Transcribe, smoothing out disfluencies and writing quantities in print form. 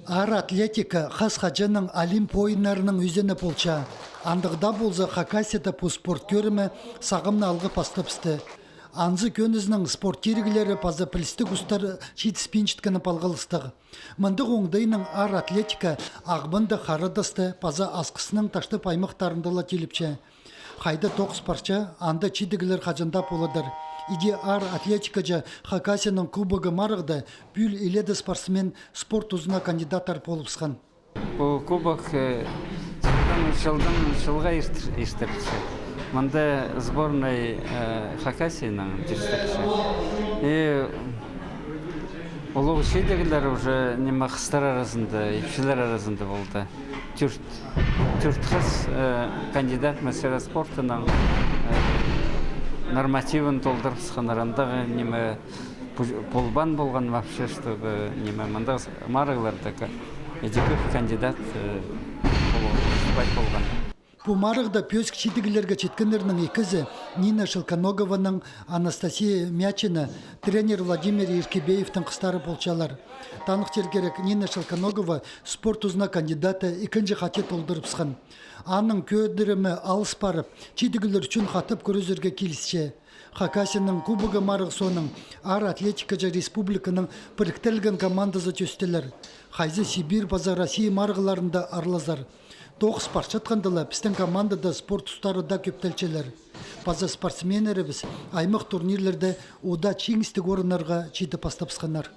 Ар атлетика хас-хаджаның Олимп ойындарының үзені болча. Андығда болза Хакасияда по спорт көрімі сағымны алғы пастапсты. Анзы көнізінің спорт терігілері паза пілістік ұстар шетіспеншіткіні палғылыстығы. Мындық оңдайының ар атлетика ағбынды қарыдасты паза асқысының ташты паймықтарындыла келіпче. Қайда тоқс парча анда чидігілер қажындап оладыр. Иде ар атлетика жа Хакасияның кубогы марығды бүл еледі спортсмен спорт ұзына кандидаттар болыпсқан. Бұл кубок жылға естірікші. Мында сборной Хакасияның жетістікші. Олығы шедегілер уже нема қыстар арасында, епшілер арасында болды. Түрт қыз кандидат мәселе спортының нормативын толдырып сықанарындағы неме болбан болған вообще, чтобы неме мында марығылардығы едекіп кандидат болған. Бұл марығда пөск шетігілерге четкендерінің екізі Нина Шелконогованың, Анастасия Мячина, тренер Владимир Иркебеевтің қыстары болчалар. Танықтер керек Нина Шелконогова спорт ұзына кандидаты екінші қате толдырыпсқан. Аның көдірімі алыс барып, шетігілер үшін қатып көрізерге келісше. Хакасияның кубогы марығы соның ар атлетика жа республиканың біріктелген командасы төстелер. Хайзы Сибир база Россия марғыларында арлазар. Тоғыз спортшатқандыла біздің командада спорт ұстары да көптелчелер. База спортсменері біз аймақ турнирлерді ода чеңістік орынарға жетіп астапсқанар.